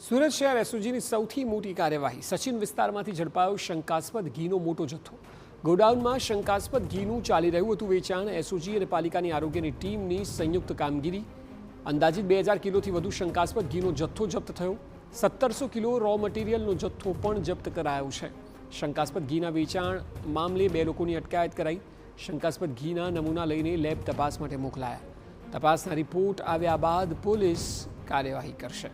સુરત શહેર એસઓજીની સૌથી મોટી કાર્યવાહી સચિન વિસ્તારમાંથી ઝડપાયો શંકાસ્પદ ઘીનો મોટો જથ્થો। ગોડાઉનમાં શંકાસ્પદ ઘીનું ચાલી રહ્યું હતું વેચાણ। એસઓજી અને પાલિકાની આરોગ્યની ટીમની સંયુક્ત કામગીરી। અંદાજિત 2000 કિલોથી વધુ શંકાસ્પદ ઘીનો જથ્થો જપ્ત થયો। 1700 કિલો રો મટીરિયલનો જથ્થો પણ જપ્ત કરાયો છે। શંકાસ્પદ ઘીના વેચાણ મામલે 2 લોકોની અટકાયત કરાઈ। શંકાસ્પદ ઘીના નમૂના લઈને લેબ તપાસ માટે મોકલાયા। તપાસના રિપોર્ટ આવ્યા બાદ પોલીસ કાર્યવાહી કરશે।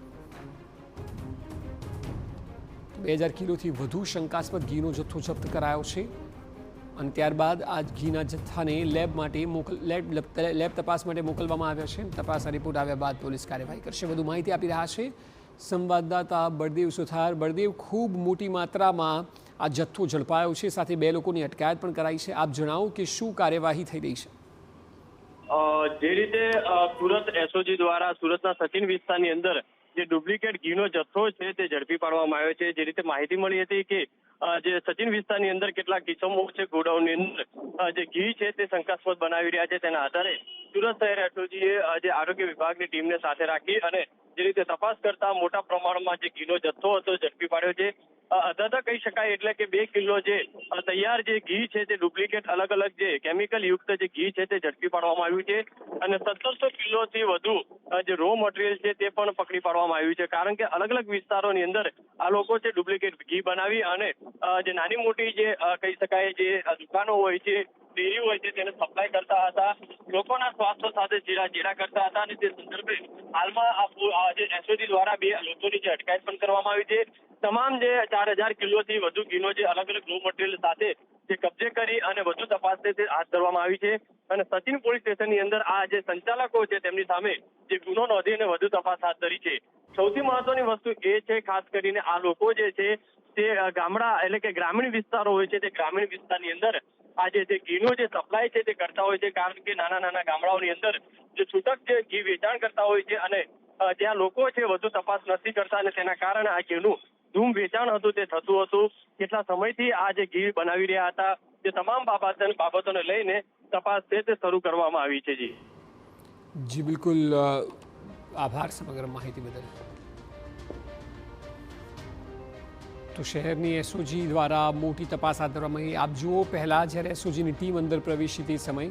2000 કિલોથી વધુ શંકાસ્પદ ઘીનો જથ્થો જપ્ત કરાયો છે અને ત્યારબાદ આ ઘીના જથ્થાને લેબ તપાસ માટે મોકલવામાં આવ્યા છે। તપાસના રિપોર્ટ આવ્યા બાદ પોલીસ કાર્યવાહી કરશે। વધુ માહિતી આપી રહ્યા છે સંવાદદાતા બળદેવ સુથાર। બળદેવ, ખૂબ મોટી માત્રામાં આ જથ્થો ઝડપાયો છે, સાથે 2 લોકોની અટકાયત પણ કરાઈ છે। આપ જણાવો કે શું કાર્યવાહી થઈ રહી છે? જે રીતે સુરત એસઓજી દ્વારા સુરતના સચિન વિસ્તારની અંદર જે ડુપ્લિકેટ ઘીનો જથ્થો છે તે ઝડપી પાડવામાં આવ્યો છે। જે રીતે માહિતી મળી હતી કે જે સચિન વિસ્તારની અંદર કેટલાક કિસ્સાઓ છે ગોડાઉનની અંદર જે ઘી છે તે શંકાસ્પદ બનાવી રહ્યા છે, તેના આધારે સુરત શહેર એસઓજીએ જે આરોગ્ય વિભાગની ટીમને સાથે રાખી અને જે રીતે તપાસ કરતા મોટા પ્રમાણમાં જે ઘીનો જથ્થો હતો ઝડપી પાડ્યો છે। અંદાજા કહી શકાય એટલે કે 2 કિલો જે તૈયાર જે ઘી છે તે ડુપ્લિકેટ અલગ અલગ જે કેમિકલ યુક્ત જે ઘી છે તે ઝડપી પાડવામાં આવ્યું છે અને 1700 કિલોથી વધુ જે રો મટીરિયલ છે તે પણ પકડી પાડવામાં આવ્યું છે। કારણ કે અલગ અલગ વિસ્તારોની અંદર આ લોકો છે ડુપ્લિકેટ ઘી બનાવી અને જે નાની મોટી જે કહી શકાય જે દુકાનો હોય છે, ડેરી હોય છે, તેને સપ્લાય કરતા હતા। લોકોના સ્વાસ્થ્ય સાથે ચેડા કરતા હતા અને તે સંદર્ભે હાલમાં જે એસઓજી દ્વારા 2 લોકોની જે અટકાયત પણ કરવામાં આવી છે। તમામ જે 4000 કિલોથી વધુ ઘીનો જે અલગ અલગ રો મટીરિયલ સાથે જે કબજે કરી અને વધુ તપાસ તે હાથ ધરવામાં આવી છે અને સચિન પોલીસ સ્ટેશનની અંદર આ જે સંચાલકો છે તેમની સામે જે ગુનો નોંધીને વધુ તપાસ હાથ ધરી છે। સૌથી મહત્વની વસ્તુ એ છે ખાસ કરીને આ લોકો જે છે તે ગામડા એટલે કે ગ્રામીણ વિસ્તારો હોય છે તે ગ્રામીણ વિસ્તારની અંદર આજે જે ઘીનો જે સપ્લાય છે તે કરતા હોય છે। કારણ કે નાના ગામડાઓની અંદર જે છૂટક જે ઘી વેચાણ કરતા હોય છે અને જ્યાં લોકો છે વધુ તપાસ નથી કરતા અને તેના કારણે આ ઘીનું ધૂમ વેચાણ હતું તે થતું હતું। કેટલા સમયથી આ જે ઘી બનાવી રહ્યા હતા તે તમામ બાબતોને લઈને તપાસ છે તે શરૂ કરવામાં આવી છે। જી બિલકુલ, આભાર સમગ્ર માહિતી બદલ। તો શહેરની એસઓજી દ્વારા મોટી તપાસ હાથ ધરવામાં આવી। આપ જુઓ, પહેલાં જ્યારે એસઓજીની ટીમ અંદર પ્રવેશી તે સમય,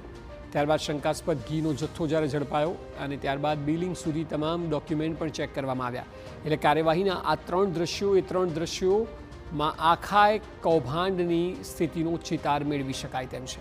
ત્યારબાદ શંકાસ્પદ ઘીનો જથ્થો જ્યારે ઝડપાયો અને ત્યારબાદ બિલિંગ સુધી તમામ ડોક્યુમેન્ટ પણ ચેક કરવામાં આવ્યા। એટલે કાર્યવાહીના આ 3 દ્રશ્યોમાં આખા કૌભાંડની સ્થિતિનો ચિતાર મેળવી શકાય તેમ છે।